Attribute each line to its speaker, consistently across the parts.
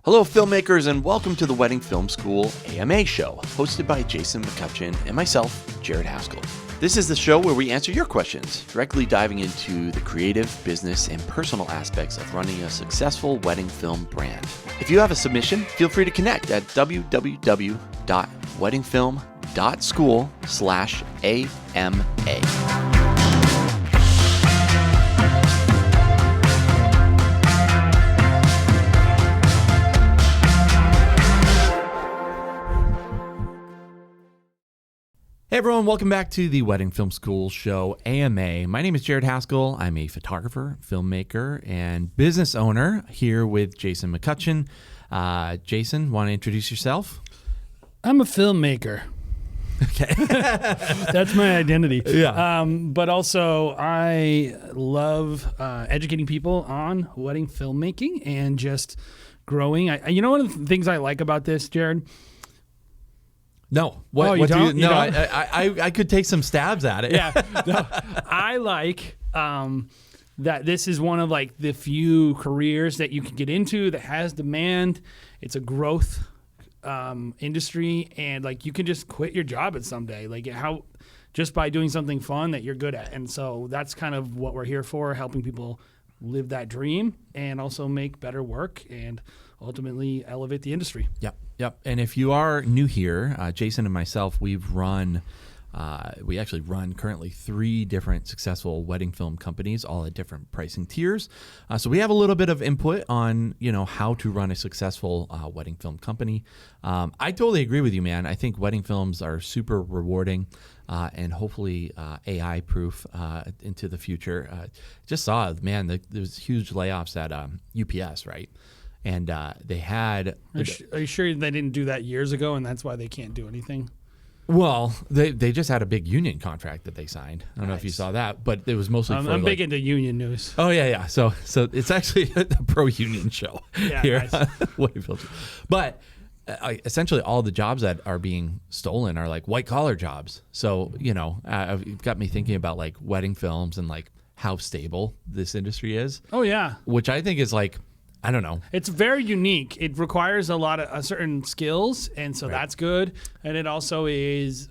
Speaker 1: Hello, filmmakers, and welcome to the Wedding Film School AMA show, hosted by Jason McCutcheon and myself, Jared Haskell. This is the show where we answer your questions, directly diving into the creative, business, and personal aspects of running a successful wedding film brand. If you have a submission, feel free to connect at www.weddingfilm.school/AMA. Hey everyone, welcome back to the Wedding Film School show AMA. My name is Jared Haskell. I'm a photographer, filmmaker, and business owner here with Jason McCutcheon. Jason, want to introduce yourself?
Speaker 2: I'm a filmmaker.
Speaker 1: Okay.
Speaker 2: That's my identity.
Speaker 1: Yeah.
Speaker 2: But also, I love educating people on wedding filmmaking and just growing. One of the things I like about this, Jared?
Speaker 1: No.
Speaker 2: What do you?
Speaker 1: No, I could take some stabs at it.
Speaker 2: Yeah. No, I like that this is one of like the few careers that you can get into that has demand. It's a growth industry, and like you can just quit your job at someday. Like just by doing something fun that you're good at. And so that's kind of what we're here for, helping people live that dream and also make better work and ultimately elevate the industry.
Speaker 1: Yep. And if you are new here, Jason and myself, we actually run currently 3 different successful wedding film companies, all at different pricing tiers. So we have a little bit of input on, how to run a successful wedding film company. I totally agree with you, man. I think wedding films are super rewarding and hopefully AI proof into the future. Just saw, man, there's huge layoffs at UPS, right? And they had...
Speaker 2: Are you sure they didn't do that years ago and that's why they can't do anything?
Speaker 1: Well, they just had a big union contract that they signed. I don't know if you saw that, but it was mostly for
Speaker 2: I'm big into union news.
Speaker 1: Oh, yeah. So it's actually a pro-union show here. Nice. But essentially all the jobs that are being stolen are like white-collar jobs. So, it got me thinking about like wedding films and like how stable this industry is.
Speaker 2: Oh, yeah.
Speaker 1: Which I think is like... I don't know.
Speaker 2: It's very unique. It requires a lot of certain skills, and so that's good. And it also is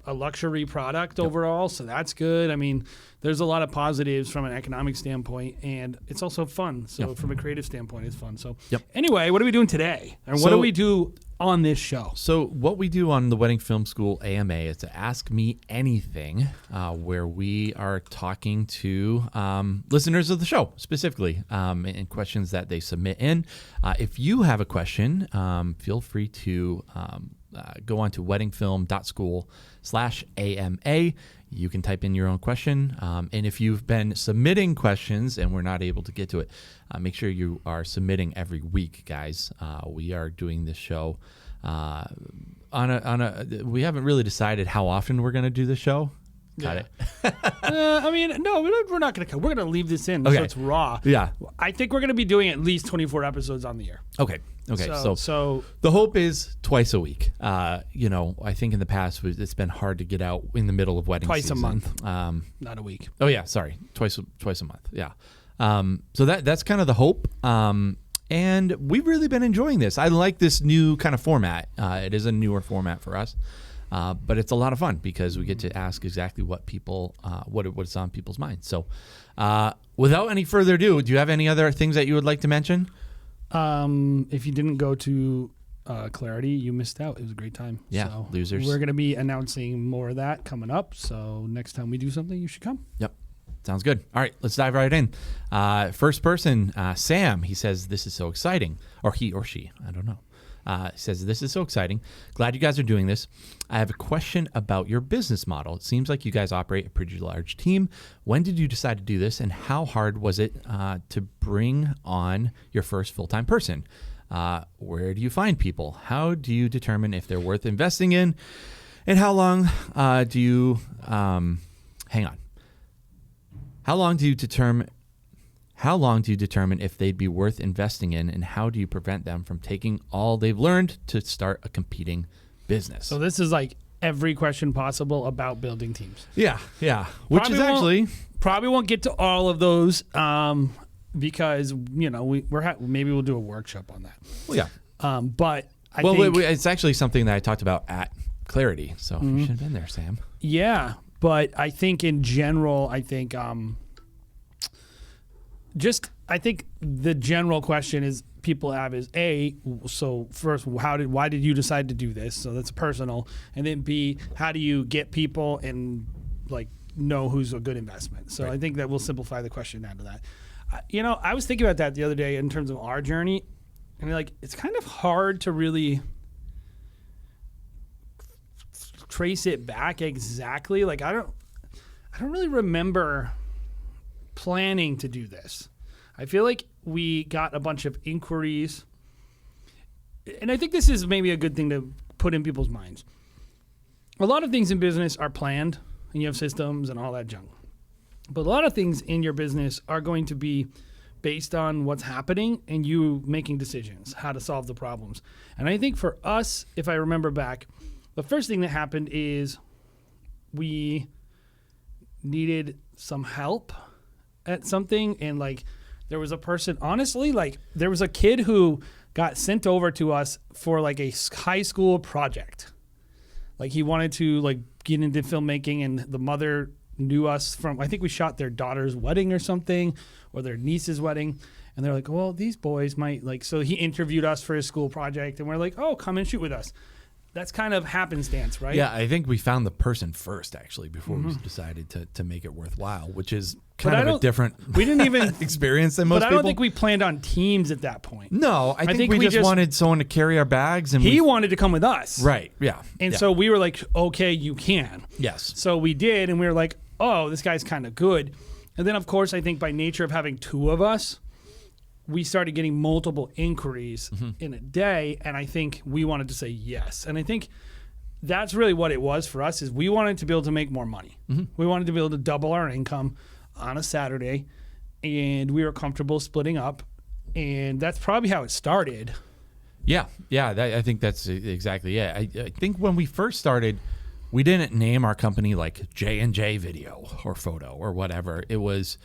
Speaker 2: a luxury product overall, so that's good. I mean, there's a lot of positives from an economic standpoint, and it's also fun. So from a creative standpoint, it's fun. So anyway, what are we doing today? And what do we do on this show?
Speaker 1: So what we do on the Wedding Film School AMA is to Ask Me Anything, where we are talking to listeners of the show specifically and questions that they submit in. If you have a question, feel free to go on to weddingfilm.school/AMA. You can type in your own question. And if you've been submitting questions and we're not able to get to it, make sure you are submitting every week, guys. We are doing this show we haven't really decided how often we're going to do the show. Got it.
Speaker 2: No, we're not going to. We're going to leave this in so it's raw.
Speaker 1: Yeah.
Speaker 2: I think we're going to be doing at least 24 episodes on the air.
Speaker 1: Okay. So the hope is twice a week. I think in the past it's been hard to get out in the middle of wedding season.
Speaker 2: Twice a month. Not a week.
Speaker 1: Oh yeah, sorry. Twice a month. Yeah. So that's kind of the hope. And we've really been enjoying this. I like this new kind of format. It is a newer format for us. But it's a lot of fun because we get to ask exactly what people, what's on people's minds. So, without any further ado, do you have any other things that you would like to mention?
Speaker 2: If you didn't go to Clarity, you missed out. It was a great time.
Speaker 1: Yeah,
Speaker 2: so
Speaker 1: losers.
Speaker 2: We're going to be announcing more of that coming up. So next time we do something, you should come.
Speaker 1: Yep. Sounds good. All right, let's dive right in. First person, Sam, he says, this is so exciting. Or he or she, I don't know. Says, this is so exciting. Glad you guys are doing this. I have a question about your business model. It seems like you guys operate a pretty large team. When did you decide to do this, and how hard was it to bring on your first full-time person? Where do you find people? How do you determine if they're worth investing in? And how long do you... hang on. How long do you determine if they'd be worth investing in, and how do you prevent them from taking all they've learned to start a competing business?
Speaker 2: So this is like every question possible about building teams.
Speaker 1: Yeah. Which probably is actually...
Speaker 2: Probably won't get to all of those. because maybe we'll do a workshop on that.
Speaker 1: Well, yeah.
Speaker 2: But I think
Speaker 1: it's actually something that I talked about at Clarity, so you should have been there, Sam.
Speaker 2: Yeah, but I think in general, I think the general question is people have is so first, why did you decide to do this? So that's personal, and then B, how do you get people and like know who's a good investment? So right. I think that will simplify the question down to that. I was thinking about that the other day in terms of our journey, and like it's kind of hard to really trace it back exactly. Like I don't really remember planning to do this. I feel like we got a bunch of inquiries, and I think this is maybe a good thing to put in people's minds. A lot of things in business are planned, and you have systems and all that junk. But a lot of things in your business are going to be based on what's happening and you making decisions, how to solve the problems. And I think for us, if I remember back, the first thing that happened is we needed some help at something. And like there was a person, honestly, like there was a kid who got sent over to us for like a high school project. Like he wanted to like get into filmmaking, and the mother knew us from, I think we shot their daughter's wedding or something, or their niece's wedding. And they're like, well, these boys might like, so he interviewed us for his school project, and we're like, oh, come and shoot with us. That's kind of happenstance, right?
Speaker 1: Yeah, I think we found the person first, actually, before we decided to make it worthwhile, which is kind of a different
Speaker 2: we didn't even
Speaker 1: experience than most people.
Speaker 2: But I don't think we planned on teams at that point.
Speaker 1: No, I think we just wanted someone to carry our bags. And
Speaker 2: he wanted to come with us.
Speaker 1: Right, yeah.
Speaker 2: And so we were like, okay, you can.
Speaker 1: Yes.
Speaker 2: So we did, and we were like, oh, this guy's kind of good. And then, of course, I think by nature of having two of us, we started getting multiple inquiries in a day, and I think we wanted to say yes. And I think that's really what it was for us, is we wanted to be able to make more money. We wanted to be able to double our income on a Saturday, and we were comfortable splitting up, and that's probably how it started.
Speaker 1: Yeah, I think that's exactly it. I think when we first started, we didn't name our company like J&J Video or Photo or whatever. It was...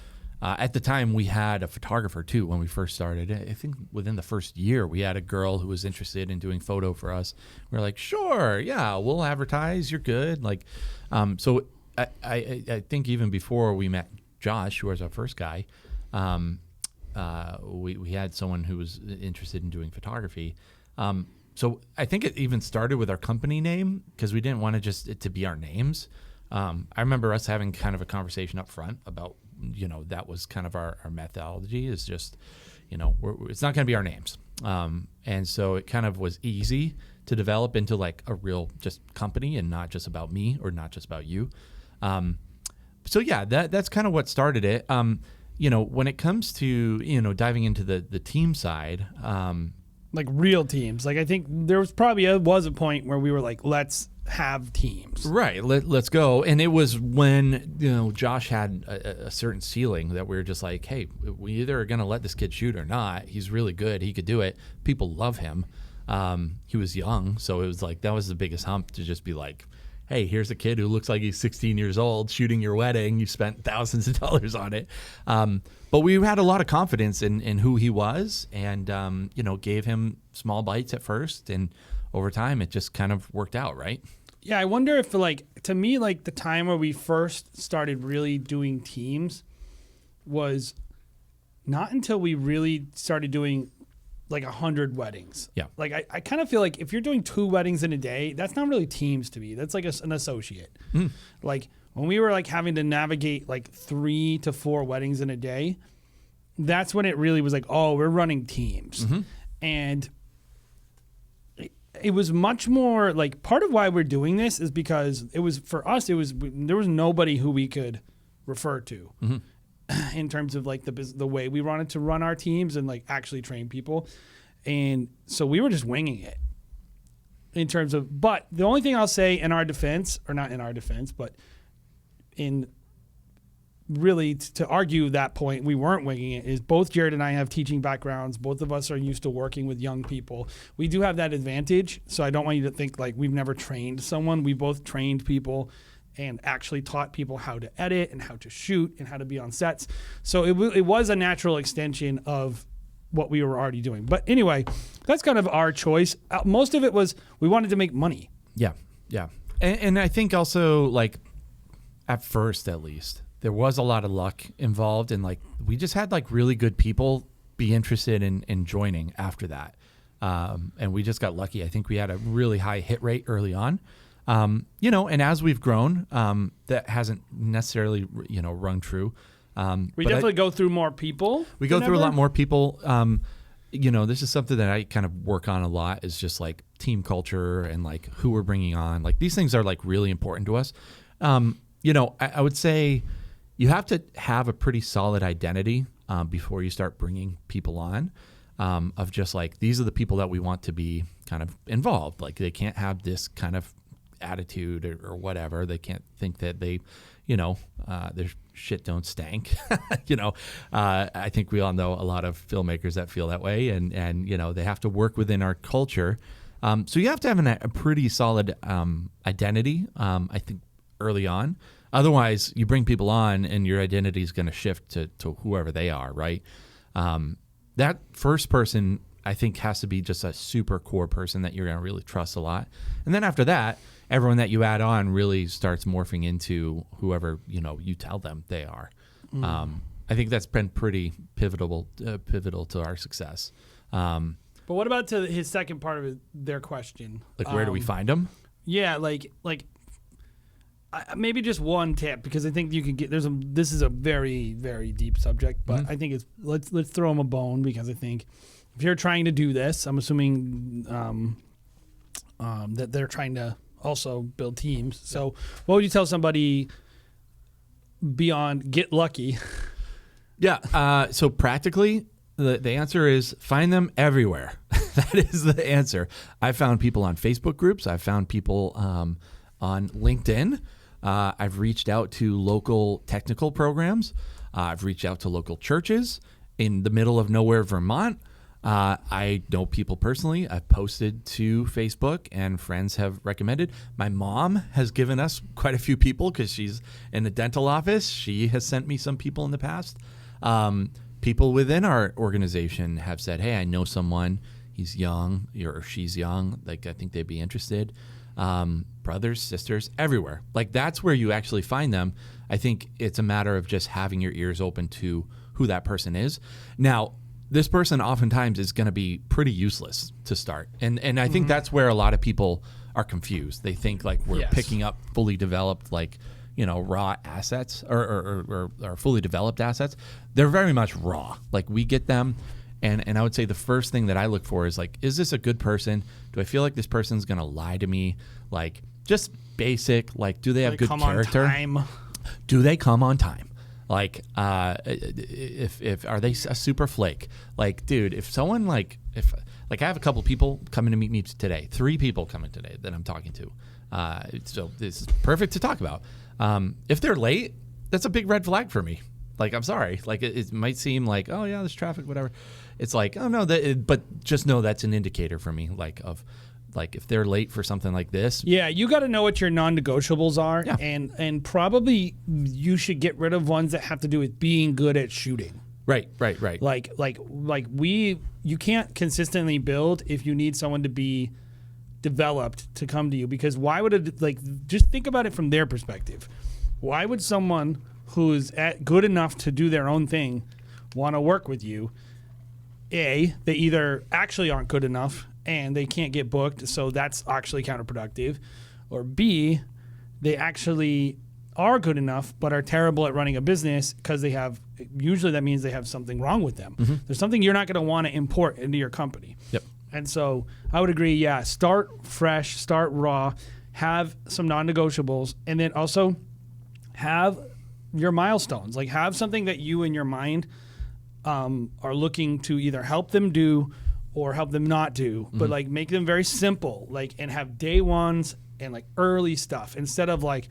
Speaker 1: at the time, we had a photographer, too, when we first started. I think within the first year, we had a girl who was interested in doing photo for us. We were like, sure, yeah, we'll advertise. You're good. Like, so I think even before we met Josh, who was our first guy, we had someone who was interested in doing photography. So I think it even started with our company name, because we didn't want it to be our names. I remember us having kind of a conversation up front about, that was kind of our methodology, is just, it's not going to be our names. And so it kind of was easy to develop into like a real just company and not just about me or not just about you. So yeah, that's kind of what started it. When it comes to, diving into the team side,
Speaker 2: like real teams, like I think there was probably was a point where we were like, let's have teams.
Speaker 1: Right. Let's go. And it was when, Josh had a certain ceiling that we were just like, hey, we either are going to let this kid shoot or not. He's really good. He could do it. People love him. He was young. So it was like, that was the biggest hump, to just be like, hey, here's a kid who looks like he's 16 years old shooting your wedding. You spent thousands of dollars on it. But we had a lot of confidence in who he was, and, gave him small bites at first. And over time, it just kind of worked out, right?
Speaker 2: Yeah, I wonder if, to me, the time where we first started really doing teams was not until we really started doing, 100 weddings.
Speaker 1: Yeah.
Speaker 2: I kind of feel like if you're doing 2 weddings in a day, that's not really teams to me. That's like an associate. When we were, having to navigate, 3 to 4 weddings in a day, that's when it really was like, oh, we're running teams. And it was much more part of why we're doing this is because it was, for us, there was nobody who we could refer to in terms of the way we wanted to run our teams and actually train people. And so we were just winging it in terms of, but the only thing I'll say in our defense, or not in our defense, but in really to argue that point, we weren't winging it, is both Jared and I have teaching backgrounds. Both of us are used to working with young people. We do have that advantage. So I don't want you to think we've never trained someone. We both trained people and actually taught people how to edit and how to shoot and how to be on sets. So it was a natural extension of what we were already doing. But anyway, that's kind of our choice. Most of it was we wanted to make money.
Speaker 1: Yeah. And I think also, like, at first at least, there was a lot of luck involved, and like we just had like really good people be interested in joining after that. And we just got lucky. I think we had a really high hit rate early on. And as we've grown, that hasn't necessarily, rung true.
Speaker 2: We definitely go through more people.
Speaker 1: We go through a lot more people. This is something that I kind of work on a lot, is just like team culture and like who we're bringing on. Like these things are like really important to us. I would say you have to have a pretty solid identity before you start bringing people on, of just like, these are the people that we want to be kind of involved. Like they can't have this kind of attitude or whatever. They can't think that they, their shit don't stank. I think we all know a lot of filmmakers that feel that way, and they have to work within our culture. So you have to have a pretty solid identity, I think, early on. Otherwise, you bring people on and your identity is going to shift to whoever they are, right? That first person, I think, has to be just a super core person that you're going to really trust a lot. And then after that, everyone that you add on really starts morphing into whoever, you tell them they are. I think that's been pretty pivotal to our success.
Speaker 2: But what about to his second part of their question?
Speaker 1: Like, where do we find them?
Speaker 2: Yeah, maybe just one tip, because I think you can get this is a very, very deep subject, but I think let's throw them a bone, because I think if you're trying to do this, I'm assuming that they're trying to also build teams. So what would you tell somebody beyond get lucky?
Speaker 1: Yeah. So practically, the answer is find them everywhere. That is the answer. I found people on Facebook groups. I found people on LinkedIn. I've reached out to local technical programs. I've reached out to local churches in the middle of nowhere, Vermont. I know people personally. I've posted to Facebook, and friends have recommended. My mom has given us quite a few people because she's in the dental office. She has sent me some people in the past. People within our organization have said, hey, I know someone. He's young or she's young. Like, I think they'd be interested. Brothers, sisters, everywhere. Like, that's where you actually find them. I think it's a matter of just having your ears open to who that person is. Now, this person oftentimes is going to be pretty useless to start. And I think that's where a lot of people are confused. They think like we're picking up fully developed, like, raw assets or fully developed assets. They're very much raw. Like, we get them. And I would say the first thing that I look for is like, is this a good person? Do I feel like this person's going to lie to me? Like, just basic, like, do they have good character? Do they come on time? Like, if are they a super flake? Like, dude, if someone I have a couple people coming to meet me today, 3 people coming today that I'm talking to. So this is perfect to talk about. If they're late, that's a big red flag for me. Like, I'm sorry. Like, it might seem like, oh yeah, there's traffic, whatever. It's like, oh no, but just know that's an indicator for me, like if they're late for something like this.
Speaker 2: Yeah, you got to know what your non-negotiables are, and probably you should get rid of ones that have to do with being good at shooting.
Speaker 1: Right.
Speaker 2: You can't consistently build if you need someone to be developed to come to you, because why would it, just think about it from their perspective. Why would someone who's good enough to do their own thing want to work with you? A, they either actually aren't good enough and they can't get booked, so that's actually counterproductive. Or B, they actually are good enough but are terrible at running a business, because usually that means they have something wrong with them. There's something you're not going to want to import into your company.
Speaker 1: Yep.
Speaker 2: And so I would agree, start fresh, start raw, have some non-negotiables, and then also have your milestones. Like, have something that you in your mind are looking to either help them do or help them not do, but like make them very simple, like, and have day ones and like early stuff, instead of like,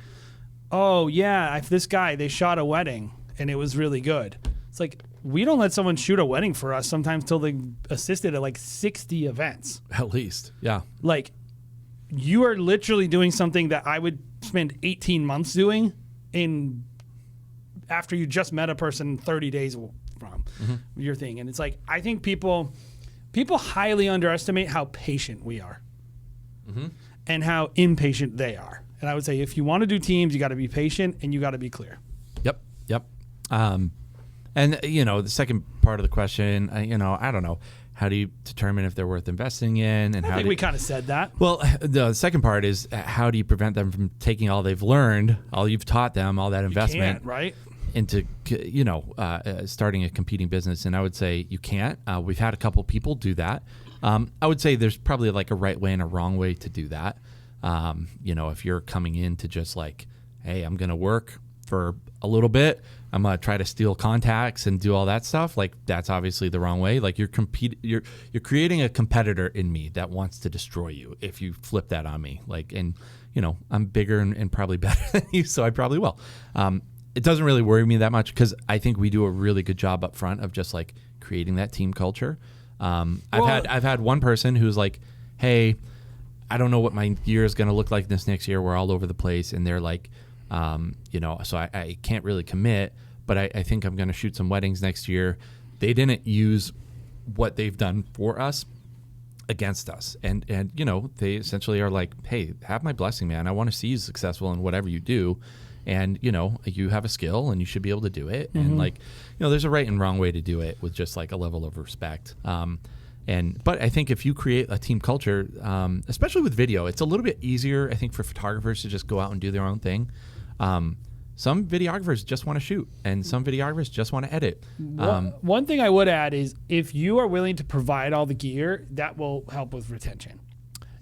Speaker 2: oh yeah, if this guy, they shot a wedding and it was really good. It's like, we don't let someone shoot a wedding for us sometimes till they assisted at like 60 events.
Speaker 1: At least. Yeah.
Speaker 2: Like, you are literally doing something that I would spend 18 months doing after you just met a person 30 days from your thing. And it's like, I think people highly underestimate how patient we are and how impatient they are. And I would say, if you want to do teams, you got to be patient and you got to be clear.
Speaker 1: Yep. And the second part of the question, I don't know. How do you determine if they're worth investing in? And
Speaker 2: I think we kind of said that.
Speaker 1: Well, the second part is, how do you prevent them from taking all they've learned, all you've taught them, all that investment,
Speaker 2: you can't, right?
Speaker 1: into starting a competing business? And I would say you can't. We've had a couple people do that. I would say there's probably like a right way and a wrong way to do that. If you're coming in to just like, hey, I'm going to work for a little bit, I'm going to try to steal contacts and do all that stuff, like that's obviously the wrong way. Like you're creating a competitor in me that wants to destroy you if you flip that on me. Like, and I'm bigger and probably better than you, so I probably will. It doesn't really worry me that much because I think we do a really good job up front of just like creating that team culture. I've had one person who's like, hey, I don't know what my year is going to look like this next year. We're all over the place. And they're like, so I can't really commit, but I think I'm going to shoot some weddings next year. They didn't use what they've done for us against us. And they essentially are like, hey, have my blessing, man. I want to see you successful in whatever you do. And, you have a skill and you should be able to do it. And like, there's a right and wrong way to do it with just like a level of respect. But I think if you create a team culture, especially with video, it's a little bit easier, I think, for photographers to just go out and do their own thing. Some videographers just want to shoot, and some videographers just want to edit.
Speaker 2: One thing I would add is, if you are willing to provide all the gear, that will help with retention.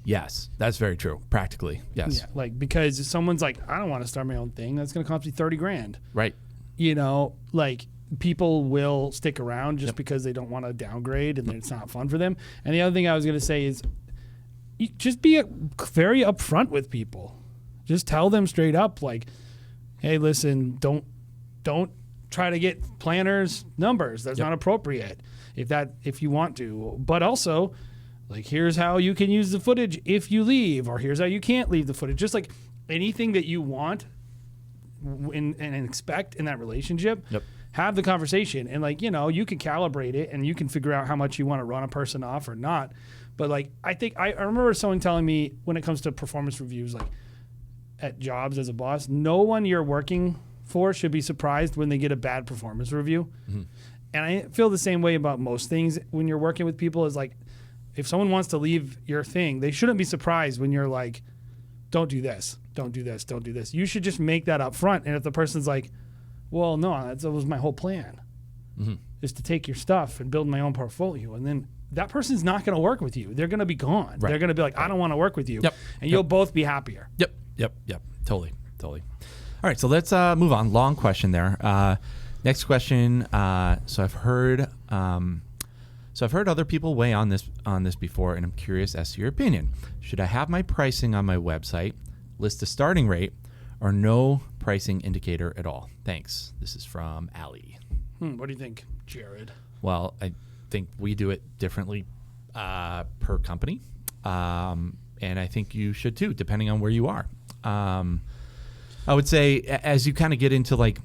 Speaker 1: Yes, that's very true. Practically, yes.
Speaker 2: Yeah, because if someone's like, I don't want to start my own thing, that's going to cost me $30,000.
Speaker 1: Right.
Speaker 2: People will stick around just because they don't want to downgrade and it's not fun for them. And the other thing I was going to say is, just be very upfront with people. Just tell them straight up, like, hey, listen, don't try to get planners numbers. That's not appropriate if you want to. But also, like, here's how you can use the footage if you leave, or here's how you can't leave the footage. Just like anything that you want and expect in that relationship.
Speaker 1: Yep.
Speaker 2: Have the conversation, and you can calibrate it and you can figure out how much you want to run a person off or not. But I think I remember someone telling me, when it comes to performance reviews, like at jobs as a boss, no one you're working for should be surprised when they get a bad performance review. Mm-hmm. And I feel the same way about most things when you're working with people. Is like, if someone wants to leave your thing, they shouldn't be surprised when you're like, don't do this, don't do this, don't do this. You should just make that up front. And if the person's like, well, no, that was my whole plan, is to take your stuff and build my own portfolio. And then that person's not going to work with you. They're going to be gone. Right. They're going to be like, I don't want to work with you.
Speaker 1: Yep.
Speaker 2: And you'll both be happier.
Speaker 1: Yep. Totally. All right, so let's move on. Long question there. Next question. So I've heard other people weigh on this before, and I'm curious as to your opinion. Should I have my pricing on my website, list a starting rate, or no pricing indicator at all? Thanks. This is from Allie.
Speaker 2: What do you think, Jared?
Speaker 1: Well, I think we do it differently per company, and I think you should too, depending on where you are. I would say as you kind of get into like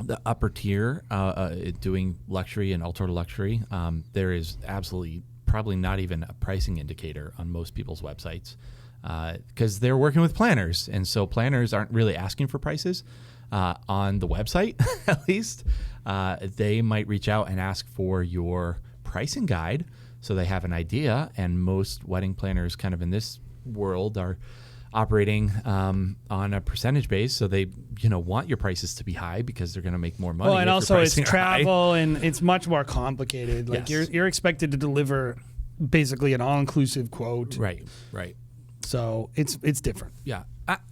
Speaker 1: the upper tier, doing luxury and ultra luxury, there is absolutely probably not even a pricing indicator on most people's websites. Because they're working with planners, and so planners aren't really asking for prices on the website. At least they might reach out and ask for your pricing guide, so they have an idea. And most wedding planners, kind of in this world, are operating on a percentage base, so they want your prices to be high because they're going to make more money.
Speaker 2: Well, and also it's travel, and it's much more complicated. Like
Speaker 1: yes.
Speaker 2: you're expected to deliver basically an all-inclusive quote.
Speaker 1: Right.
Speaker 2: So it's different.
Speaker 1: Yeah.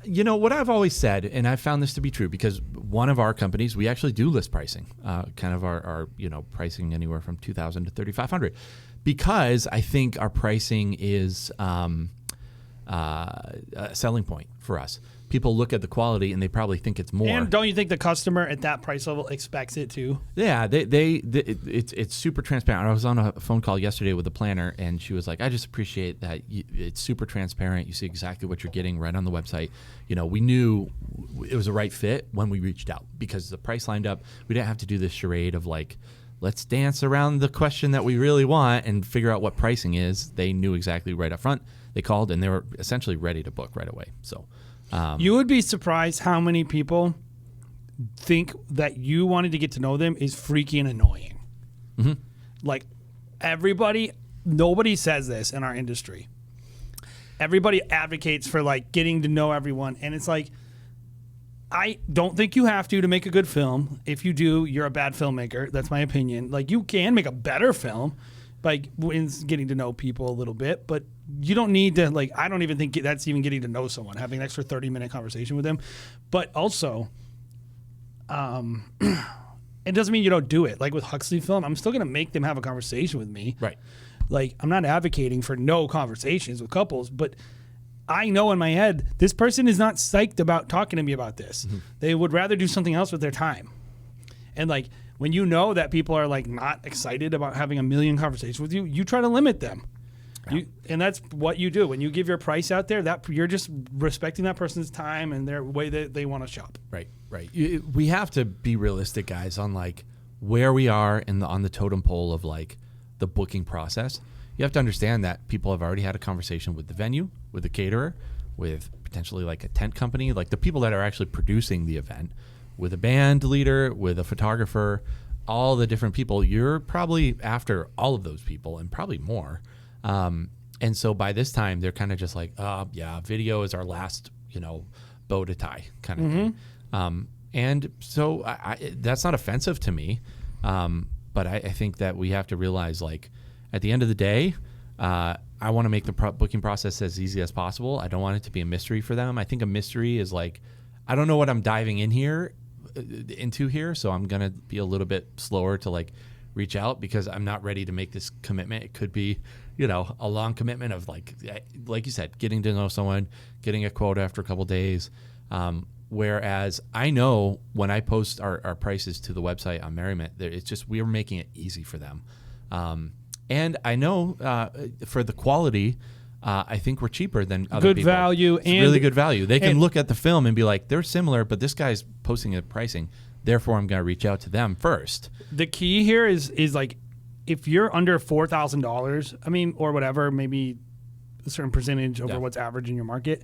Speaker 1: What I've always said, and I've found this to be true, because one of our companies, we actually do list pricing, kind of our pricing anywhere from $2,000 to $3,500, because I think our pricing is a selling point for us. people look at the quality and they probably think it's more.
Speaker 2: And don't you think the customer at that price level expects it too?
Speaker 1: Yeah, it's super transparent. I was on a phone call yesterday with a planner, and she was like, "I just appreciate that it's super transparent. You see exactly what you're getting right on the website. You know, we knew it was the right fit when we reached out because the price lined up. We didn't have to do this charade of like, let's dance around the question that we really want and figure out what pricing is." They knew exactly right up front. They called and they were essentially ready to book right away. So
Speaker 2: you would be surprised how many people think that you wanting to get to know them is freaking annoying.
Speaker 1: Mm-hmm.
Speaker 2: Like nobody says this in our industry. Everybody advocates for like getting to know everyone. And it's like, I don't think you have to make a good film. If you do, you're a bad filmmaker. That's my opinion. Like, you can make a better film by getting to know people a little bit, but you don't need to, like, I don't even think that's even getting to know someone, having an extra 30-minute conversation with them. But also, it doesn't mean you don't do it. Like with Huxley Film, I'm still going to make them have a conversation with me.
Speaker 1: Right.
Speaker 2: Like, I'm not advocating for no conversations with couples, but I know in my head, this person is not psyched about talking to me about this. Mm-hmm. They would rather do something else with their time. And like, when you know that people are like not excited about having a million conversations with you, you try to limit them. Yeah. And that's what you do. When you give your price out there, that you're just respecting that person's time and their way that they want to shop.
Speaker 1: Right, right. We have to be realistic, guys, on like where we are on the totem pole of like the booking process. You have to understand that people have already had a conversation with the venue, with the caterer, with potentially like a tent company, like the people that are actually producing the event, with a band leader, with a photographer, all the different people. You're probably after all of those people and probably more. And so by this time, they're kind of just like, yeah, video is our last, bow to tie kind of thing. And so that's not offensive to me. But I think that we have to realize, like, at the end of the day, I want to make the booking process as easy as possible. I don't want it to be a mystery for them. I think a mystery is like, I don't know what I'm diving into here, so I'm going to be a little bit slower to like reach out because I'm not ready to make this commitment. It could be, a long commitment of like you said, getting to know someone, getting a quote after a couple of days. Whereas I know when I post our prices to the website on Merriment, it's just we're making it easy for them. And I know for the quality, I think we're cheaper than other people.
Speaker 2: Good value.
Speaker 1: It's really good value. They can look at the film and be like, they're similar, but this guy's posting a pricing. Therefore, I'm going to reach out to them first.
Speaker 2: The key here is like, if you're under $4,000, or whatever, maybe a certain percentage over what's average in your market.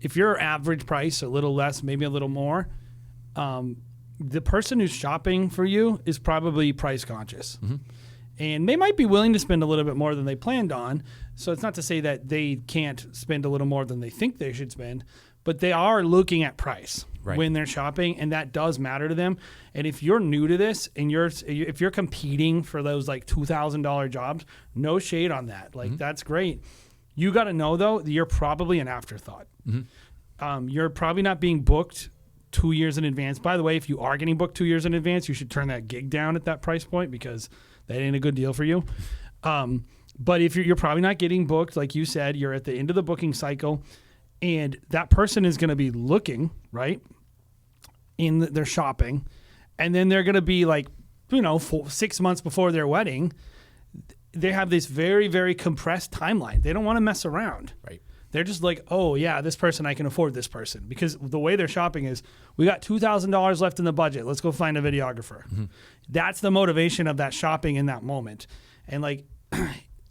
Speaker 2: If your average price, a little less, maybe a little more, the person who's shopping for you is probably price conscious. Mm-hmm. And they might be willing to spend a little bit more than they planned on. So it's not to say that they can't spend a little more than they think they should spend, but they are looking at price when they're shopping, and that does matter to them. And if you're new to this and if you're competing for those like $2,000 jobs, no shade on that. Like, that's great. You got to know, though, that you're probably an afterthought. Mm-hmm. You're probably not being booked 2 years in advance. By the way, if you are getting booked 2 years in advance, you should turn that gig down at that price point because that ain't a good deal for you. But if you're probably not getting booked, like you said, you're at the end of the booking cycle, and that person is going to be looking, right, they're shopping, and then they're going to be like, 6 months before their wedding, they have this very, very compressed timeline. They don't want to mess around.
Speaker 1: Right.
Speaker 2: They're just like, oh, yeah, this person, I can afford this person. Because the way they're shopping is, we got $2,000 left in the budget. Let's go find a videographer. Mm-hmm. That's the motivation of that shopping in that moment. And like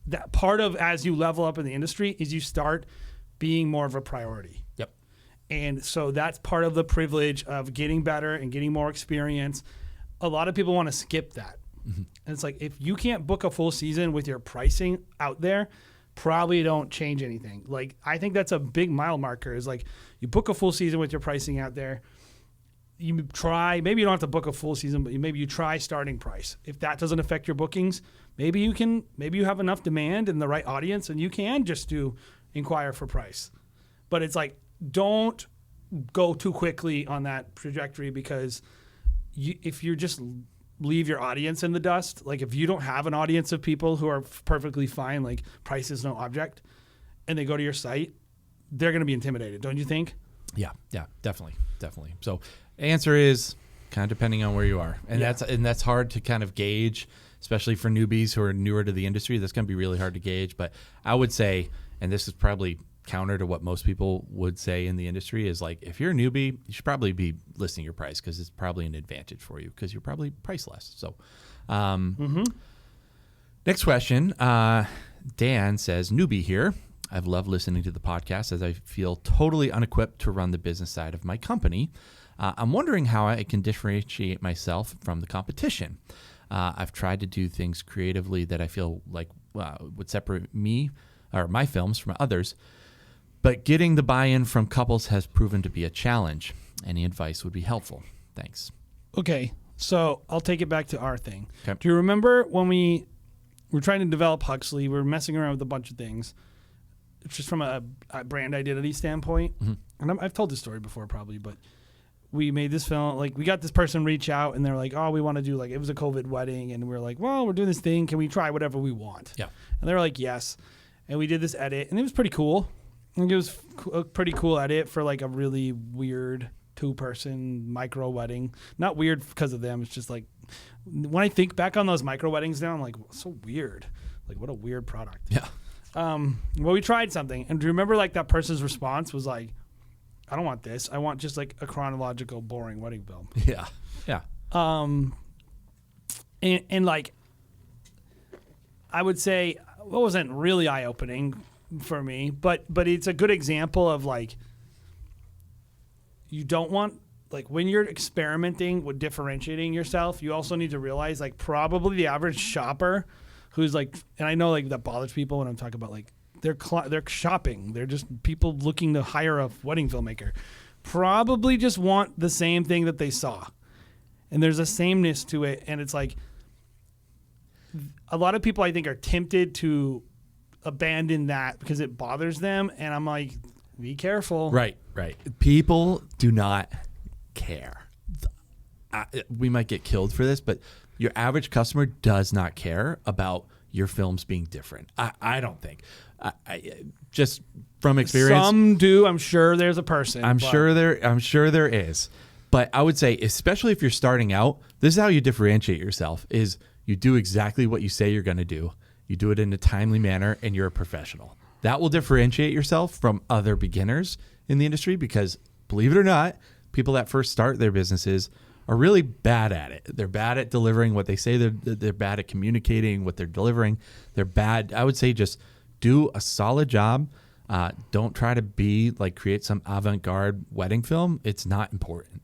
Speaker 2: that part of as you level up in the industry is you start being more of a priority.
Speaker 1: Yep.
Speaker 2: And so that's part of the privilege of getting better and getting more experience. A lot of people want to skip that. Mm-hmm. And it's like, if you can't book a full season with your pricing out there, probably don't change anything. Like, I think that's a big mile marker is like, you book a full season with your pricing out there. You try, maybe you don't have to book a full season, but maybe you try starting price. If that doesn't affect your bookings, maybe you have enough demand and the right audience and you can just inquire for price. But it's like, don't go too quickly on that trajectory because if you just leave your audience in the dust, like if you don't have an audience of people who are perfectly fine, like price is no object, and they go to your site, they're going to be intimidated, don't you think?
Speaker 1: Yeah, definitely. So answer is kind of depending on where you are. And that's hard to kind of gauge, especially for newbies who are newer to the industry. That's going to be really hard to gauge. But I would say, and this is probably counter to what most people would say in the industry, is like, if you're a newbie, you should probably be listing your price because it's probably an advantage for you because you're probably priced less. So next question. Dan says, newbie here. I've loved listening to the podcast as I feel totally unequipped to run the business side of my company. I'm wondering how I can differentiate myself from the competition. I've tried to do things creatively that I feel like would separate me or my films from others, but getting the buy-in from couples has proven to be a challenge. Any advice would be helpful. Thanks.
Speaker 2: Okay, so I'll take it back to our thing.
Speaker 1: Okay.
Speaker 2: Do you remember when we were trying to develop Huxley? We were messing around with a bunch of things, just from a brand identity standpoint.
Speaker 1: Mm-hmm.
Speaker 2: And I've told this story before probably, but we made this film. Like, we got this person reach out, and they're like, oh, we want to do, like, it was a COVID wedding, and we were like, well, we're doing this thing. Can we try whatever we want?
Speaker 1: Yeah.
Speaker 2: And they were like, yes. And we did this edit, and it was pretty cool. I think it was a pretty cool edit for, like, a really weird 2-person micro wedding. Not weird because of them. It's just, like, when I think back on those micro weddings now, I'm like, so weird. Like, what a weird product.
Speaker 1: Yeah.
Speaker 2: Well, we tried something, and do you remember, like, that person's response was like, I don't want this. I want just, like, a chronological, boring wedding film.
Speaker 1: Yeah.
Speaker 2: And like, I would say, it wasn't really eye-opening for me, but it's a good example of, like, you don't want, like, when you're experimenting with differentiating yourself, you also need to realize, like, probably the average shopper who's like, and I know, like, that bothers people when I'm talking about, like, they're shopping. They're just people looking to hire a wedding filmmaker. Probably just want the same thing that they saw. And there's a sameness to it. And it's like, a lot of people, I think, are tempted to abandon that because it bothers them. And I'm like, be careful.
Speaker 1: Right. People do not care. We might get killed for this, but your average customer does not care about your films being different. I don't think. Just from experience,
Speaker 2: some do. I'm sure there's a person.
Speaker 1: I'm sure there is. But I would say, especially if you're starting out, this is how you differentiate yourself: is you do exactly what you say you're going to do. You do it in a timely manner, and you're a professional. That will differentiate yourself from other beginners in the industry because, believe it or not, people that first start their businesses are really bad at it. They're bad at delivering what they say. They're bad at communicating what they're delivering. They're bad. I would say just do a solid job. Don't try to create some avant-garde wedding film. It's not important.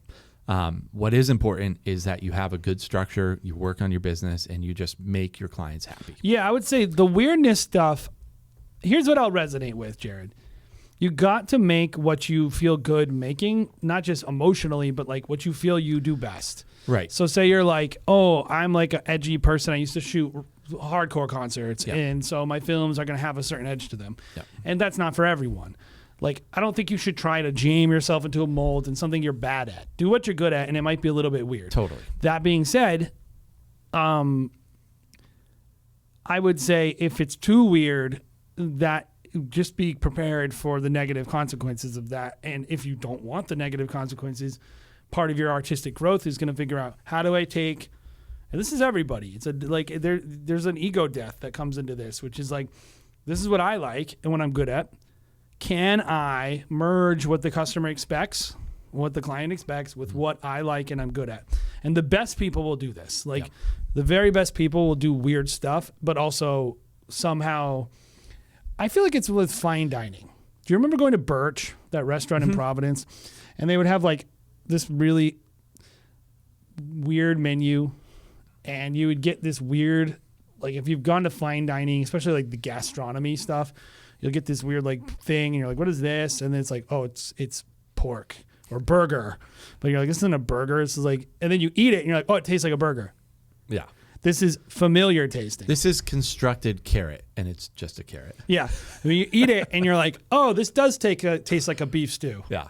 Speaker 1: What is important is that you have a good structure, you work on your business, and you just make your clients happy.
Speaker 2: Yeah, I would say the weirdness stuff, here's what I'll resonate with, Jared. You got to make what you feel good making, not just emotionally, but like what you feel you do best.
Speaker 1: Right.
Speaker 2: So say you're like, oh, I'm like an edgy person. I used to shoot hardcore concerts, and so my films are going to have a certain edge to them. Yep. And that's not for everyone. Like, I don't think you should try to jam yourself into a mold and something you're bad at. Do what you're good at, and it might be a little bit weird.
Speaker 1: Totally.
Speaker 2: That being said, I would say if it's too weird, that just be prepared for the negative consequences of that. And if you don't want the negative consequences, part of your artistic growth is going to figure out, how do I take, and this is everybody. It's there's an ego death that comes into this, which is like, this is what I like and what I'm good at. Can I merge what the customer expects, what the client expects, with what I like and I'm good at? And the best people will do this. Like, the very best people will do weird stuff, but also somehow, I feel like it's with fine dining. Do you remember going to Birch, that restaurant in Providence? And they would have like this really weird menu, and you would get this weird, like, if you've gone to fine dining, especially like the gastronomy stuff, you'll get this weird like thing, and you're like, what is this? And then it's like, oh, it's pork or burger. But you're like, this isn't a burger. This is like, and then you eat it and you're like, oh, it tastes like a burger.
Speaker 1: Yeah.
Speaker 2: This is familiar tasting.
Speaker 1: This is constructed carrot, and it's just a carrot.
Speaker 2: Yeah. I mean, you eat it and you're like, oh, this does taste like a beef stew.
Speaker 1: Yeah.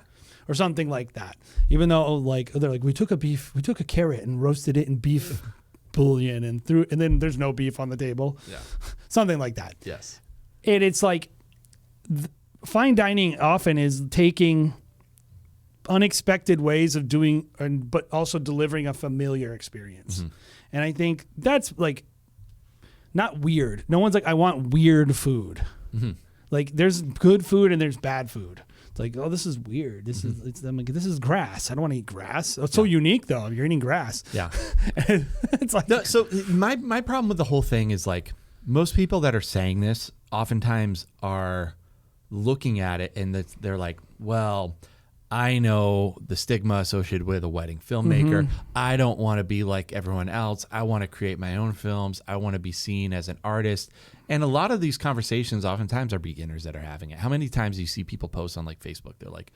Speaker 2: Or something like that. Even though, like, they're like, we took a carrot and roasted it in beef bouillon and then there's no beef on the table.
Speaker 1: Yeah.
Speaker 2: Something like that.
Speaker 1: Yes.
Speaker 2: And it's like, fine dining often is taking unexpected ways of doing, but also delivering a familiar experience.
Speaker 1: Mm-hmm.
Speaker 2: And I think that's like not weird. No one's like, I want weird food.
Speaker 1: Mm-hmm.
Speaker 2: Like there's good food and there's bad food. It's like, oh, this is weird. This
Speaker 1: Mm-hmm.
Speaker 2: I'm like, this is grass. I don't want to eat grass. Oh, it's so unique though. You're eating grass.
Speaker 1: Yeah.
Speaker 2: It's like,
Speaker 1: No, so my problem with the whole thing is like most people that are saying this oftentimes are looking at it and they're like, well, I know the stigma associated with a wedding filmmaker.
Speaker 2: Mm-hmm.
Speaker 1: I don't want to be like everyone else. I want to create my own films. I want to be seen as an artist. And a lot of these conversations oftentimes are beginners that are having it. How many times do you see people post on like Facebook? They're like,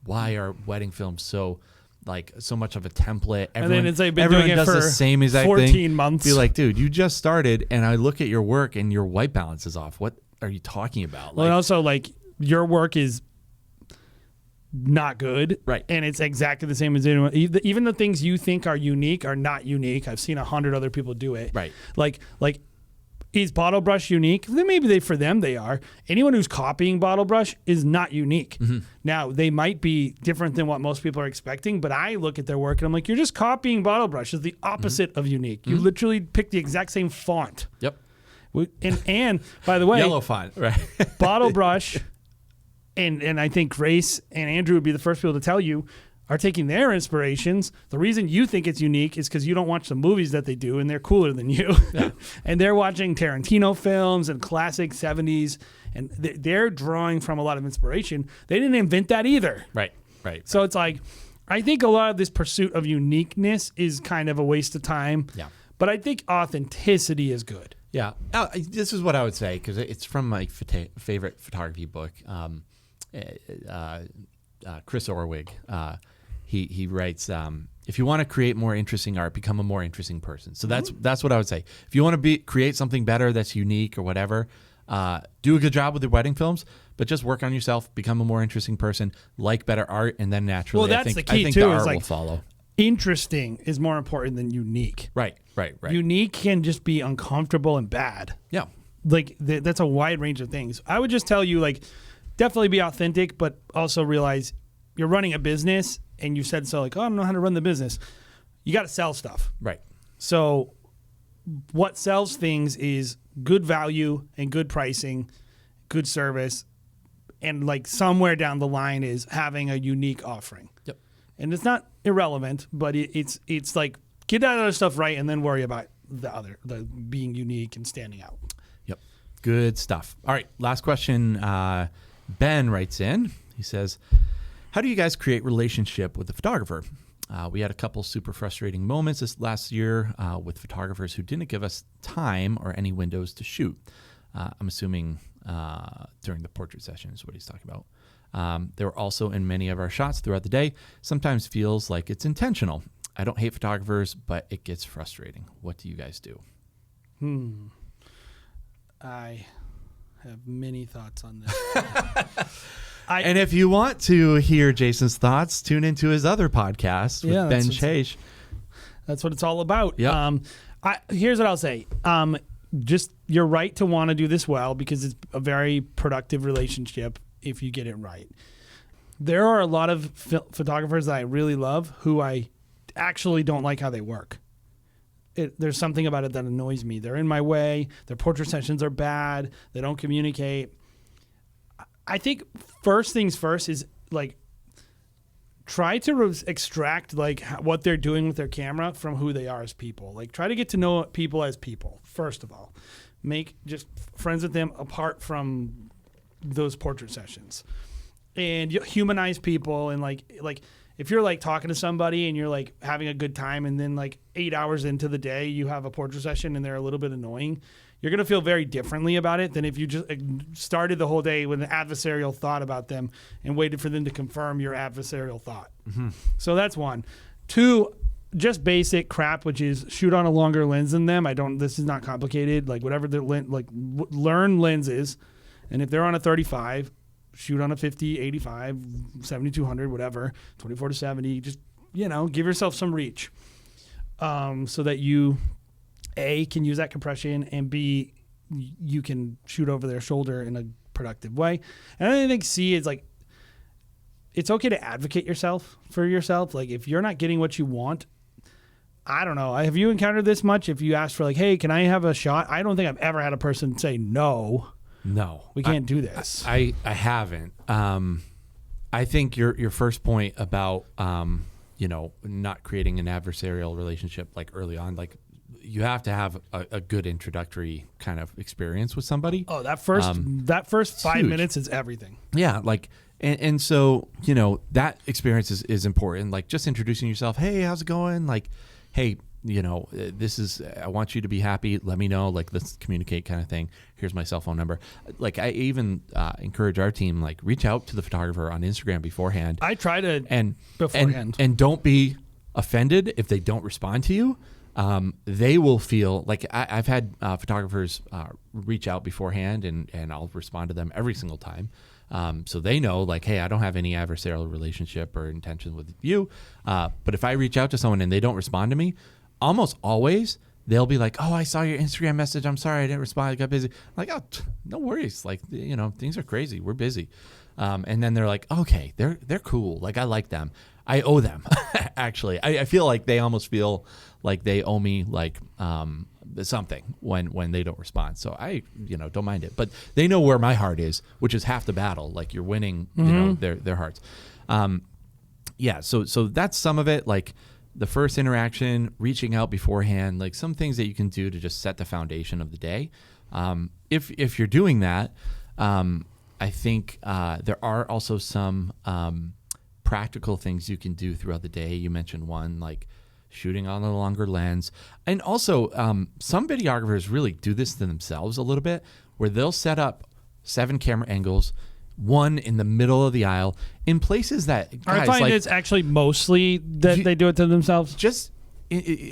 Speaker 1: why are wedding films so much of a template?
Speaker 2: and then it's like been
Speaker 1: everyone
Speaker 2: doing it
Speaker 1: does
Speaker 2: for
Speaker 1: the same exact
Speaker 2: 14
Speaker 1: thing.
Speaker 2: months.
Speaker 1: Be like, dude, you just started and I look at your work and your white balance is off. What are you talking about?
Speaker 2: Well, and also like your work is not good,
Speaker 1: Right.
Speaker 2: And it's exactly the same as anyone. Even the things you think are unique are not unique. I've seen 100 other people do it.
Speaker 1: Right.
Speaker 2: Like is Bottle Brush unique? Then maybe for them they are. Anyone who's copying Bottle Brush is not unique.
Speaker 1: Mm-hmm.
Speaker 2: Now they might be different than what most people are expecting, but I look at their work and I'm like, you're just copying Bottle Brush. It's the opposite of unique. You literally pick the exact same font.
Speaker 1: Yep.
Speaker 2: And by the way,
Speaker 1: Yellow font, right?
Speaker 2: Bottle Brush, and I think Grace and Andrew would be the first people to tell you, are taking their inspirations. The reason you think it's unique is because you don't watch the movies that they do, and they're cooler than you.
Speaker 1: Yeah.
Speaker 2: And they're watching Tarantino films and classic 70s, and they're drawing from a lot of inspiration. They didn't invent that either.
Speaker 1: Right.
Speaker 2: So it's like, I think a lot of this pursuit of uniqueness is kind of a waste of time.
Speaker 1: Yeah.
Speaker 2: But I think authenticity is good.
Speaker 1: Yeah. This is what I would say because it's from my favorite photography book. Chris Orwig. He writes, if you want to create more interesting art, become a more interesting person. So that's what I would say. If you want to create something better that's unique or whatever, do a good job with your wedding films, but just work on yourself, become a more interesting person, like better art, and then naturally,
Speaker 2: Well, that's
Speaker 1: I
Speaker 2: the key
Speaker 1: think
Speaker 2: too.
Speaker 1: the
Speaker 2: Is
Speaker 1: art
Speaker 2: like
Speaker 1: will follow.
Speaker 2: interesting is more important than unique.
Speaker 1: Right.
Speaker 2: Unique can just be uncomfortable and bad.
Speaker 1: Yeah.
Speaker 2: Like that's a wide range of things. I would just tell you, like, definitely be authentic, but also realize you're running a business and you said so, like, oh, I don't know how to run the business. You got to sell stuff.
Speaker 1: Right.
Speaker 2: So what sells things is good value and good pricing, good service, and like somewhere down the line is having a unique offering.
Speaker 1: Yep.
Speaker 2: And it's not irrelevant, but it's like get that other stuff right and then worry about the being unique and standing out.
Speaker 1: Yep. Good stuff. All right. Last question. Ben writes in. He says, how do you guys create relationship with the photographer? We had a couple super frustrating moments this last year with photographers who didn't give us time or any windows to shoot. I'm assuming during the portrait session is what he's talking about. They were also in many of our shots throughout the day. Sometimes feels like it's intentional. I don't hate photographers, but it gets frustrating. What do you guys do?
Speaker 2: I have many thoughts on this.
Speaker 1: And if you want to hear Jason's thoughts, tune into his other podcast with Ben Chase.
Speaker 2: That's what it's all about.
Speaker 1: Yep.
Speaker 2: Here's what I'll say. Just you're right to want to do this well because it's a very productive relationship if you get it right. There are a lot of photographers that I really love who I actually don't like how they work. There's something about it that annoys me. They're in my way. Their portrait sessions are bad. They don't communicate. I think first things first is like try to extract like what they're doing with their camera from who they are as people. Like try to get to know people as people. First of all, make just friends with them apart from those portrait sessions, and you humanize people. And like if you're like talking to somebody and you're like having a good time, and then like 8 hours into the day you have a portrait session and they're a little bit annoying. You're going to feel very differently about it than if you just started the whole day with an adversarial thought about them and waited for them to confirm your adversarial thought. Mm-hmm. So that's one. Two, just basic crap, which is shoot on a longer lens than them. This is not complicated. Like whatever learn lenses. And if they're on a 35, shoot on a 50, 85, 7200, whatever, 24 to 70, just, give yourself some reach. So that you, A, can use that compression, and B, you can shoot over their shoulder in a productive way. And I think C is like, it's okay to advocate for yourself. Like if you're not getting what you want, I don't know. Have you encountered this much? If you ask for like, hey, can I have a shot? I don't think I've ever had a person say no.
Speaker 1: No,
Speaker 2: we can't do this.
Speaker 1: I haven't. I think your first point about not creating an adversarial relationship like early on, like you have to have a good introductory kind of experience with somebody.
Speaker 2: Oh, that first 5 minutes is everything.
Speaker 1: Yeah, like and so that experience is important. Like just introducing yourself. Hey, how's it going? Like, hey, this is, I want you to be happy. Let me know, like, let's communicate kind of thing. Here's my cell phone number. Like, I even encourage our team, like, reach out to the photographer on Instagram beforehand.
Speaker 2: I try to beforehand.
Speaker 1: And don't be offended if they don't respond to you. They will feel like I've had photographers reach out beforehand and I'll respond to them every single time. So they know like, hey, I don't have any adversarial relationship or intention with you. But if I reach out to someone and they don't respond to me, almost always they'll be like, oh, I saw your Instagram message. I'm sorry I didn't respond. I got busy. I'm like, oh, no worries. Like, things are crazy. We're busy. And then they're like, okay, they're cool. Like, I like them. I owe them. Actually, I feel like they almost feel like they owe me like something when they don't respond. So I don't mind it. But they know where my heart is, which is half the battle. Like you're winning, their hearts. Yeah. So that's some of it. Like the first interaction, reaching out beforehand, like some things that you can do to just set the foundation of the day. If you're doing that, I think there are also some practical things you can do throughout the day. You mentioned one, like shooting on a longer lens. And also, some videographers really do this to themselves a little bit, where they'll set up 7 camera angles, one in the middle of the aisle, in places that, guys,
Speaker 2: I find
Speaker 1: like,
Speaker 2: it's actually mostly that they do it to themselves.
Speaker 1: Just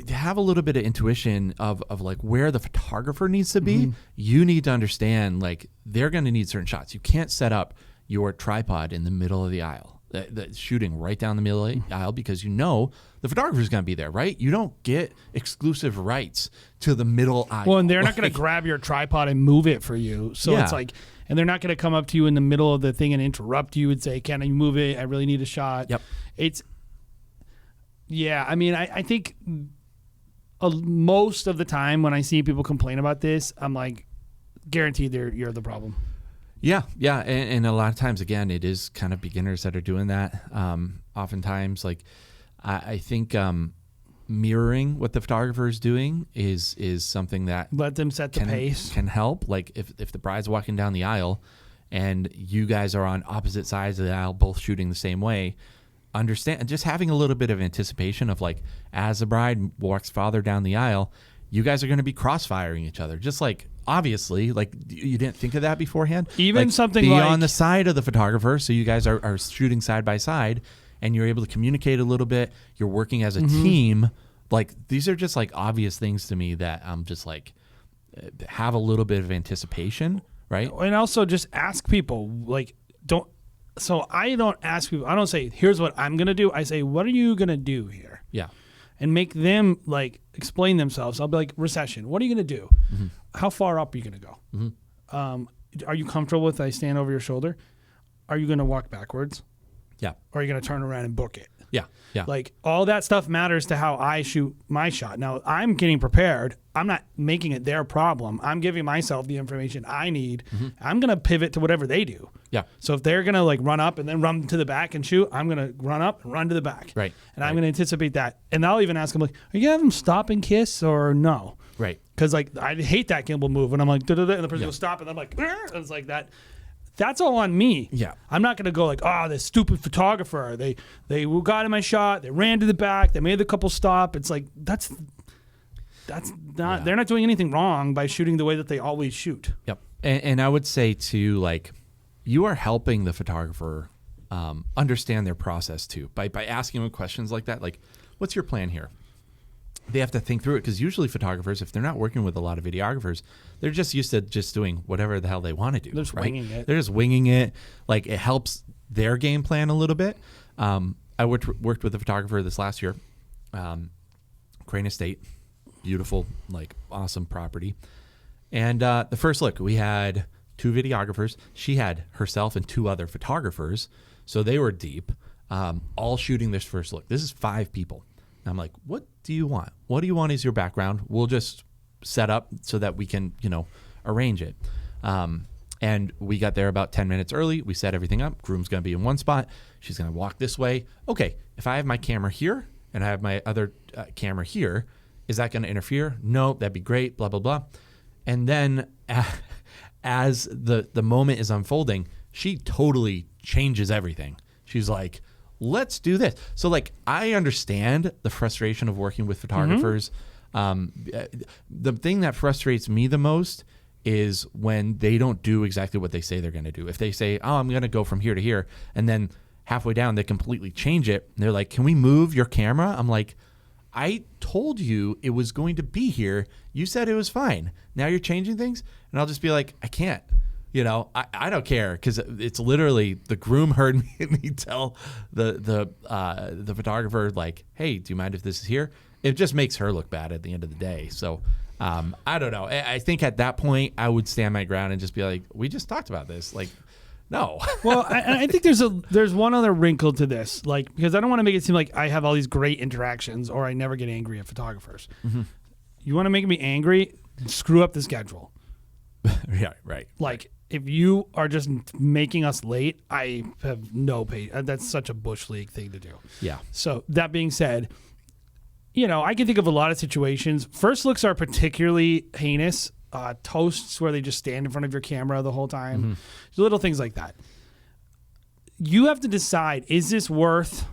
Speaker 1: have a little bit of intuition of like where the photographer needs to be. You need to understand, like, they're going to need certain shots. You can't set up your tripod in the middle of the aisle. The shooting right down the middle of the aisle, because the photographer's going to be there, right? You don't get exclusive rights to the middle aisle.
Speaker 2: Well, and they're not going to grab your tripod and move it for you. So it's like, and they're not going to come up to you in the middle of the thing and interrupt you and say, can you move it? I really need a shot.
Speaker 1: Yep.
Speaker 2: I mean, I think most of the time when I see people complain about this, I'm like, guaranteed you're the problem.
Speaker 1: Yeah. And a lot of times, again, it is kind of beginners that are doing that. Oftentimes, like, I think mirroring what the photographer is doing is something that
Speaker 2: let them set the pace,
Speaker 1: can help. Like if the bride's walking down the aisle and you guys are on opposite sides of the aisle, both shooting the same way, understand, just having a little bit of anticipation of like, as the bride walks farther down the aisle, you guys are going to be cross-firing each other. Just like, obviously, like, you didn't think of that beforehand.
Speaker 2: Even
Speaker 1: like,
Speaker 2: something
Speaker 1: be
Speaker 2: like
Speaker 1: on the side of the photographer, so you guys are shooting side by side, and you're able to communicate a little bit. You're working as a team. Like, these are just like obvious things to me that I'm just like, have a little bit of anticipation, right?
Speaker 2: And also just ask people, like, so I don't ask people, I don't say, here's what I'm going to do. I say, what are you going to do here?
Speaker 1: Yeah.
Speaker 2: And make them like explain themselves. I'll be like, recession, what are you going to do? How far up are you going to go? Are you comfortable with I stand over your shoulder? Are you going to walk backwards?
Speaker 1: Yeah.
Speaker 2: Or are you going to turn around and book it?
Speaker 1: Yeah.
Speaker 2: Like, all that stuff matters to how I shoot my shot. Now, I'm getting prepared. I'm not making it their problem. I'm giving myself the information I need. I'm going to pivot to whatever they do.
Speaker 1: Yeah.
Speaker 2: So if they're going to like run up and then run to the back and shoot, I'm going to run up and run to the back.
Speaker 1: Right.
Speaker 2: And I'm going to anticipate that. And I'll even ask them, like, are you going to have them stop and kiss or no?
Speaker 1: Right.
Speaker 2: Because like, I hate that gimbal move when I'm like, da-da-da, and the person will stop and I'm like, and it's like that. That's all on me.
Speaker 1: Yeah.
Speaker 2: I'm not going to go like, oh, this stupid photographer. They got in my shot. They ran to the back. They made a couple stop. It's like, that's not, they're not doing anything wrong by shooting the way that they always shoot.
Speaker 1: Yep. And I would say too, like, you are helping the photographer understand their process too by asking them questions like that. Like, what's your plan here? They have to think through it, because usually photographers, if they're not working with a lot of videographers, they're just used to just doing whatever the hell they want to do.
Speaker 2: They're just winging it.
Speaker 1: They're just winging it. Like, it helps their game plan a little bit. I worked with a photographer this last year, Crane Estate, beautiful, like, awesome property. And the first look, we had 2 videographers. She had herself and 2 other photographers. So they were deep, all shooting this first look. This is 5 people. And I'm like, what do you want? What do you want as your background? We'll just set up so that we can, arrange it. And we got there about 10 minutes early. We set everything up. Groom's going to be in one spot. She's going to walk this way. Okay, if I have my camera here and I have my other camera here, is that going to interfere? No, that'd be great, blah, blah, blah. And then as the moment is unfolding, she totally changes everything. She's like, let's do this. So like, I understand the frustration of working with photographers. The thing that frustrates me the most is when they don't do exactly what they say they're going to do. If they say, oh, I'm going to go from here to here, and then halfway down they completely change it. And they're like, can we move your camera? I'm like, I told you it was going to be here. You said it was fine. Now you're changing things? And I'll just be like, I can't. I don't care, because it's literally the groom heard me tell the photographer, like, hey, do you mind if this is here? It just makes her look bad at the end of the day. So I don't know. I think at that point I would stand my ground and just be like, we just talked about this. Like, no.
Speaker 2: Well, I think there's one other wrinkle to this, like, because I don't want to make it seem like I have all these great interactions or I never get angry at photographers. You want to make me angry? Screw up the schedule.
Speaker 1: Yeah, right.
Speaker 2: Like, if you are just making us late, I have no patience. That's such a bush league thing to do.
Speaker 1: Yeah.
Speaker 2: So that being said, I can think of a lot of situations. First looks are particularly heinous. Toasts where they just stand in front of your camera the whole time. Little things like that. You have to decide, is this worth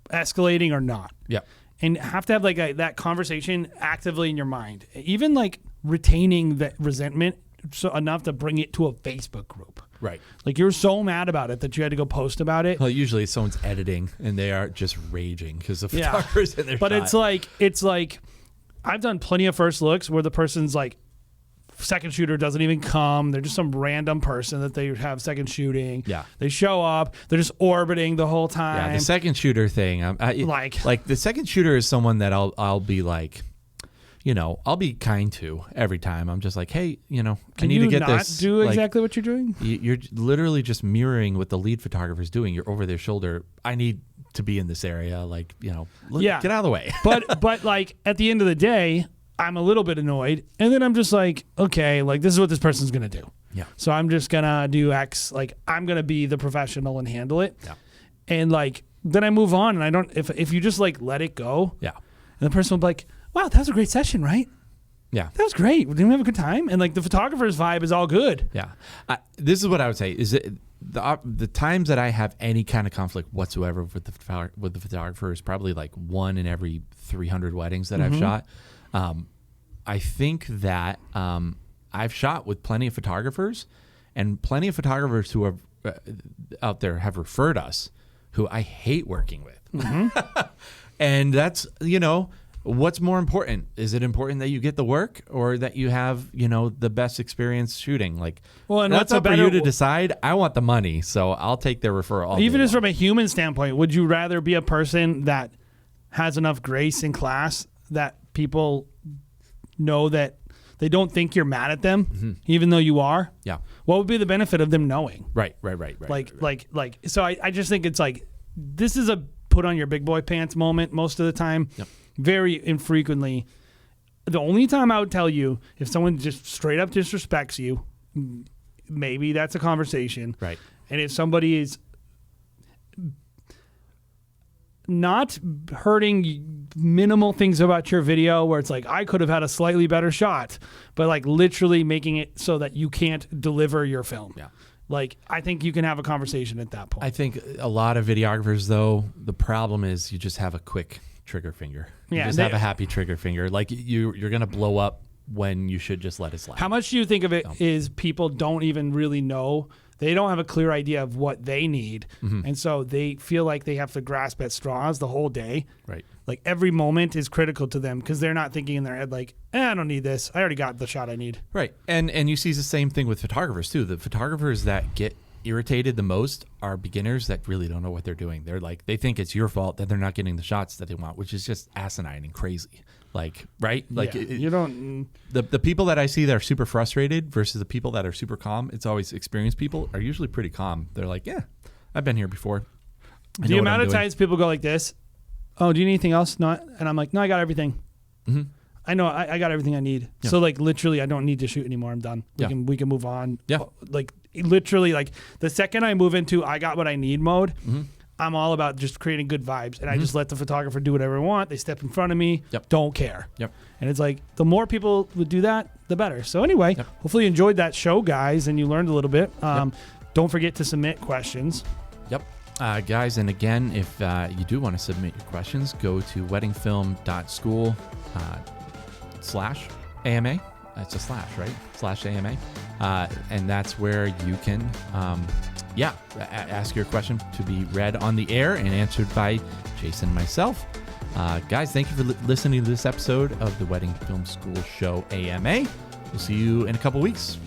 Speaker 2: escalating or not?
Speaker 1: Yeah.
Speaker 2: And have to have like that conversation actively in your mind. Even like retaining that resentment so enough to bring it to a Facebook group.
Speaker 1: Right.
Speaker 2: Like, you're so mad about it that you had to go post about it.
Speaker 1: Well, usually someone's editing and they are just raging because the photographer's in their
Speaker 2: But
Speaker 1: shot.
Speaker 2: it's like I've done plenty of first looks where the person's like, second shooter doesn't even come. They're just some random person that they have second shooting.
Speaker 1: Yeah.
Speaker 2: They show up. They're just orbiting the whole time.
Speaker 1: Yeah, the second shooter thing. Like the second shooter is someone that I'll be like, I'll be kind to every time. I'm just like, hey, I need to get this.
Speaker 2: Can you not do exactly what you're doing?
Speaker 1: You're literally just mirroring what the lead photographer is doing. You're over their shoulder. I need to be in this area. Like, get out of the way.
Speaker 2: but like, at the end of the day, I'm a little bit annoyed. And then I'm just like, okay, like, this is what this person's going to do.
Speaker 1: Yeah.
Speaker 2: So I'm just going to do X. Like, I'm going to be the professional and handle it.
Speaker 1: Yeah.
Speaker 2: And like, then I move on, and I don't, if you just like let it go.
Speaker 1: Yeah.
Speaker 2: And the person will be like, wow, that was a great session, right?
Speaker 1: Yeah.
Speaker 2: That was great. Didn't we have a good time? And like, the photographer's vibe is all good.
Speaker 1: Yeah. This is what I would say is it the times that I have any kind of conflict whatsoever with the photographer is probably like 1 in every 300 weddings that I've shot. I think that I've shot with plenty of photographers, and plenty of photographers who are out there have referred us who I hate working with. And that's, what's more important? Is it important that you get the work or that you have, the best experience shooting? Like,
Speaker 2: well, and
Speaker 1: that's up for you to decide. I want the money, so I'll take their referral.
Speaker 2: Even as from a human standpoint, would you rather be a person that has enough grace and class that people know that they don't think you're mad at them, even though you are?
Speaker 1: Yeah.
Speaker 2: What would be the benefit of them knowing?
Speaker 1: Right.
Speaker 2: Like, so I just think it's like, this is a put on your big boy pants moment most of the time.
Speaker 1: Yep.
Speaker 2: Very infrequently. The only time I would tell you, if someone just straight up disrespects you, maybe that's a conversation.
Speaker 1: Right.
Speaker 2: And if somebody is not hurting minimal things about your video where it's like, I could have had a slightly better shot, but like literally making it so that you can't deliver your film.
Speaker 1: Yeah.
Speaker 2: Like, I think you can have a conversation at that point.
Speaker 1: I think a lot of videographers, though, the problem is you just have a quick trigger finger. You just have a happy trigger finger. Like, you're going to blow up when you should just let it slide.
Speaker 2: How much do you think of it is people don't even really know? They don't have a clear idea of what they need. And so they feel like they have to grasp at straws the whole day.
Speaker 1: Right.
Speaker 2: Like, every moment is critical to them because they're not thinking in their head like, I don't need this. I already got the shot I need.
Speaker 1: Right. And you see the same thing with photographers, too. The photographers that get irritated the most are beginners that really don't know what they're doing. They're like, they think it's your fault that they're not getting the shots that they want, which is just asinine and crazy. Like, right? Like
Speaker 2: you don't.
Speaker 1: the people that I see that are super frustrated versus the people that are super calm. It's always experienced people are usually pretty calm. They're like, yeah, I've been here before.
Speaker 2: The amount of times people go like this, oh, do you need anything else? No, and I'm like, no, I got everything.
Speaker 1: Mm-hmm.
Speaker 2: I know I got everything I need.
Speaker 1: Yeah.
Speaker 2: So like literally, I don't need to shoot anymore. I'm done. We can move on.
Speaker 1: Yeah.
Speaker 2: Like literally, like the second I move into I got what I need mode.
Speaker 1: Mm-hmm.
Speaker 2: I'm all about just creating good vibes, and I just let the photographer do whatever they want. They step in front of me, don't care.
Speaker 1: Yep.
Speaker 2: And it's like the more people would do that, the better. So anyway, hopefully you enjoyed that show, guys, and you learned a little bit. Don't forget to submit questions.
Speaker 1: Yep. Guys, and again, if you do want to submit your questions, go to weddingfilm.school /AMA. It's a slash, right? /AMA. And that's where you can ask your question to be read on the air and answered by Jason and myself. Guys, thank you for listening to this episode of the Wedding Film School Show AMA. We'll see you in a couple weeks.